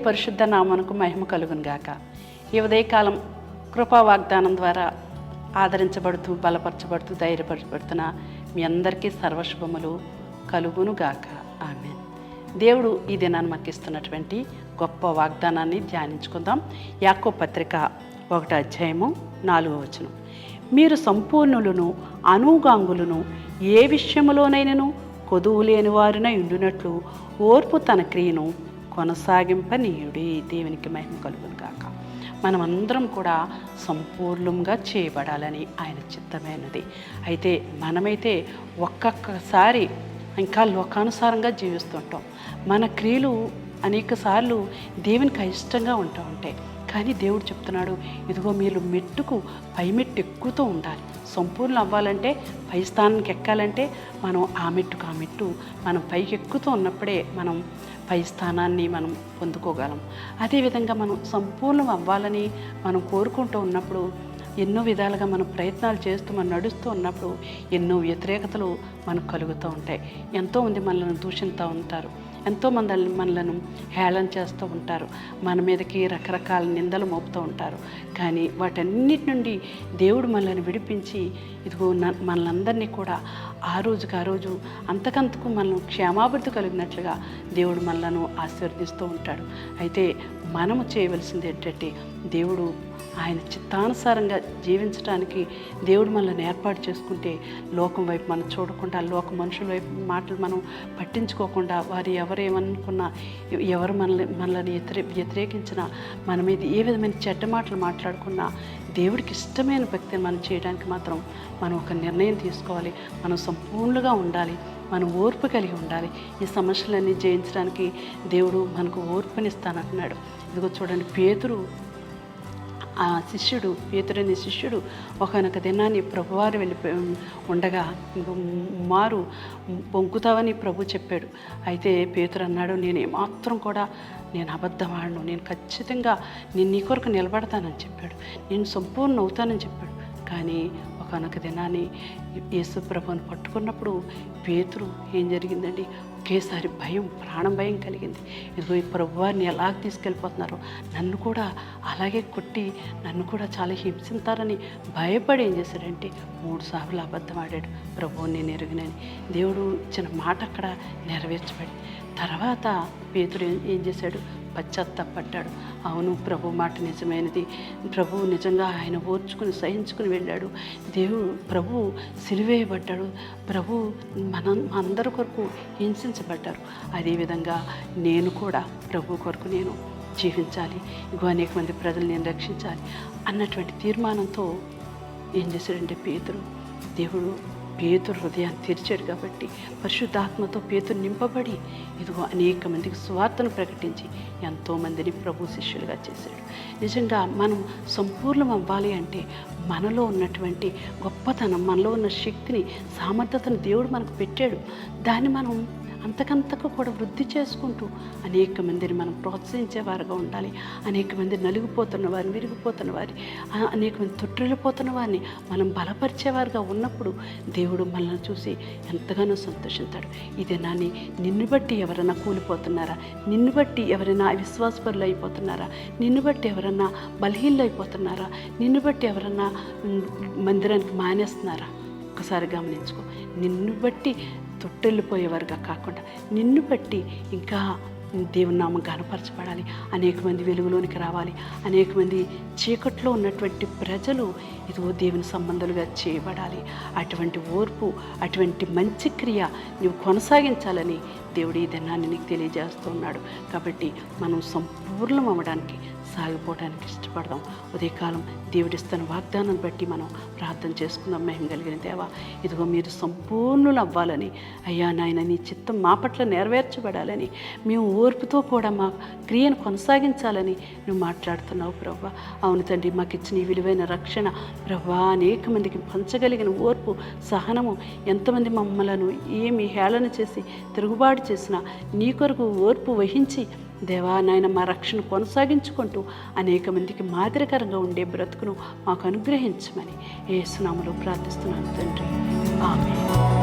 పరిశుద్ధ నామమునకు మహిమ కలుగును గాక. ఈ ఉదయకాలం కృపా వాగ్దానం ద్వారా ఆదరించబడుతూ బలపరచబడుతూ ధైర్యపరచబడుతున్న మీ అందరికీ సర్వశుభములు కలుగును గాక. ఆమేన్. దేవుడు ఈ దినాన్ని మాకు ఇస్తున్నటువంటి గొప్ప వాగ్దానాన్ని ధ్యానించుకుందాం. యాకోబు పత్రిక 1:4 మీరు సంపూర్ణులను అనుగాంగులను ఏ విషయములోనైనను కొదువు లేని వారిన ఉండునట్లు ఓర్పు తన క్రియను కొనసాగింపనీయుడి. దేవునికి మహిమ కలుగును గాక. మనమందరం కూడా సంపూర్ణంగా చేయబడాలని ఆయన చిత్తమైనది. అయితే మనమైతే ఒక్కొక్కసారి ఇంకా లోకానుసారంగా జీవిస్తుంటాం. మన క్రియలు అనేక సార్లు దేవునికి అయిష్టంగా ఉంటూ ఉంటాయి. కానీ దేవుడు చెప్తున్నాడు, ఇదిగో మీరు మెట్టుకు పై మెట్టు ఎక్కుతూ ఉండాలి. సంపూర్ణ అవ్వాలంటే పై స్థానానికి ఎక్కాలంటే మనం ఆ మెట్టు మనం పైకి ఎక్కుతూ ఉన్నప్పుడే మనం పై స్థానాన్ని మనం పొందుకోగలం. అదేవిధంగా మనం సంపూర్ణం అవ్వాలని మనం కోరుకుంటూ ఉన్నప్పుడు ఎన్నో విధాలుగా మనం ప్రయత్నాలు చేస్తూ మనం నడుస్తూ ఉన్నప్పుడు ఎన్నో వ్యతిరేకతలు మనకు కలుగుతూ ఉంటాయి. ఎంతోమంది మనల్ని దూషిస్తూ ఉంటారు, ఎంతోమంది మనలను హేళన చేస్తూ ఉంటారు, మన మీదకి రకరకాల నిందలు మోపుతూ ఉంటారు. కానీ వాటన్నిటి నుండి దేవుడు మనల్ని విడిపించి ఇదిగో మనలందరినీ కూడా ఆ రోజు అంతకంతకు మనం క్షేమాభివృద్ధి కలిగినట్లుగా దేవుడు మనలను ఆశీర్వదిస్తూ ఉంటాడు. అయితే మనము చేయవలసింది ఏంటంటే దేవుడు ఆయన చిత్తానుసారంగా జీవించడానికి దేవుడు మనల్ని ఏర్పాటు చేసుకుంటే లోకం వైపు మనం చూడకుండా, లోక మనుషుల వైపు మాటలు మనం పట్టించుకోకుండా, వారు ఎవరేమనుకున్నా, ఎవరు మనల్ని వ్యతిరేకించినా, మన మీద ఏ విధమైన చెడ్డ మాటలు మాట్లాడుకున్నా దేవుడికి ఇష్టమైన భక్తిని మనం చేయడానికి మాత్రం మనం ఒక నిర్ణయం తీసుకోవాలి. మనం సంపూర్ణంగా ఉండాలి, మనం ఓర్పు కలిగి ఉండాలి. ఈ సమస్యలన్నీ జయించడానికి దేవుడు మనకు ఓర్పునిస్తానంటున్నాడు. ఇదిగో చూడండి, పేతురు అనే శిష్యుడు ఒకనొక దినాన్ని ప్రభువారు వెళ్ళిపోయి ఉండగా మారు పొంకుతావని ప్రభు చెప్పాడు. అయితే పేతురు అన్నాడు, నేను ఏమాత్రం కూడా నేను అబద్ధమాడను, నేను ఖచ్చితంగా నీ కొరకు నిలబడతానని చెప్పాడు, నేను సంపూర్ణ అవుతానని చెప్పాడు. కానీ ఒకనొక దినాన్ని యేసు ప్రభువుని పట్టుకున్నప్పుడు పేతురు ఏం జరిగిందండి, ఒకేసారి ప్రాణం భయం కలిగింది. ఇదిగో ఈ ప్రభువారిని ఎలా తీసుకెళ్ళిపోతున్నారో, నన్ను కూడా అలాగే కొట్టి నన్ను కూడా చాలా హింసిస్తారని భయపడి ఏం చేశాడంటే 3 సార్లు అబద్ధం ఆడాడు, ప్రభువుని నేను ఎరుగనని. దేవుడు ఇచ్చిన మాట అక్కడ నెరవేర్చబడి తర్వాత పేతురు ఏం చేశాడు, పశ్చాత్తాపడ్డాడు. అవును, ప్రభు మాట నిజమైనది, ప్రభువు నిజంగా ఆయన ఓర్చుకుని సహించుకుని వెళ్ళాడు, ప్రభు సిలువేయబడ్డాడు, ప్రభు అందరి కొరకు హింసించబడ్డారు. అదేవిధంగా నేను కూడా ప్రభు కొరకు నేను జీవించాలి, ఇంకో అనేక మంది ప్రజలు నేను రక్షించాలి అన్నటువంటి తీర్మానంతో ఏం చేశాడంటే పేతురు హృదయాన్ని తెరిచాడు. కాబట్టి పరిశుద్ధాత్మతో పేతురు నింపబడి ఇదిగో అనేక మందికి సువార్తను ప్రకటించి ఎంతోమందిని ప్రభు శిష్యులుగా చేశాడు. నిజంగా మనం సంపూర్ణం అవ్వాలి అంటే మనలో ఉన్నటువంటి గొప్పతనం, మనలో ఉన్న శక్తిని, సామర్థ్యతను దేవుడు మనకు పెట్టాడు. దాన్ని మనం అంతకంతకు కూడా వృద్ధి చేసుకుంటూ అనేక మందిని మనం ప్రోత్సహించేవారుగా ఉండాలి. అనేక మంది నలిగిపోతున్న వారిని, విరిగిపోతున్న వారి, అనేక మంది తొట్టిల్లిపోతున్న వారిని మనం బలపరిచేవారుగా ఉన్నప్పుడు దేవుడు మనల్ని చూసి ఎంతగానో సంతోషిస్తాడు. ఇదే నాని నిన్ను బట్టి ఎవరైనా కూలిపోతున్నారా, నిన్ను బట్టి ఎవరైనా అవిశ్వాసపరులు అయిపోతున్నారా, నిన్ను బట్టి ఎవరన్నా బలహీనలు అయిపోతున్నారా, నిన్ను బట్టి ఎవరన్నా మందిరానికి మానేస్తున్నారా, ఒక్కసారి గమనించుకో. నిన్ను బట్టి తొట్టెళ్ళిపోయేవారుగా కాకుండా నిన్ను బట్టి ఇంకా దేవుని నామం గణపరచబడాలి, అనేక మంది వెలుగులోనికి రావాలి, అనేక మంది చీకట్లో ఉన్నటువంటి ప్రజలు ఇదిగో దేవుని సంబంధాలుగా చేయబడాలి. అటువంటి ఓర్పు, అటువంటి మంచి క్రియ నువ్వు కొనసాగించాలని దేవుడు ఈ దినాన్ని నీకు తెలియజేస్తున్నాడు. కాబట్టి మనం సంపూర్ణం అవ్వడానికి, సాగిపోవడానికి ఇష్టపడదాం. ఉదయకాలం దేవుడిస్తున్న వాగ్దానం బట్టి మనం ప్రార్థన చేసుకుందాం. మహిమ కలిగిన దేవా, ఇదిగో మీరు సంపూర్ణులు అవ్వాలని, అయ్యా నాయన నీ చిత్తం మా పట్ల నెరవేర్చబడాలని, మేము ఓర్పుతో కూడా మా క్రియను కొనసాగించాలని నువ్వు మాట్లాడుతున్నావు ప్రభువా. అవును తండ్రి, మాకు ఇచ్చిన ఈ విలువైన రక్షణ ప్రభువా, అనేక మందికి పంచగలిగిన ఓర్పు, సహనము, ఎంతమంది మమ్మలను ఏమి హేళన చేసి తిరుగుబాటు చేసినా నీ కొరకు ఓర్పు వహించి దేవా నాయన మా రక్షణ కొనసాగించుకుంటూ అనేక మందికి మాదిరికరంగా ఉండే బ్రతుకును మాకు అనుగ్రహించమని యేసు నామములో ప్రార్థిస్తున్నాను తండ్రి. ఆమేన్.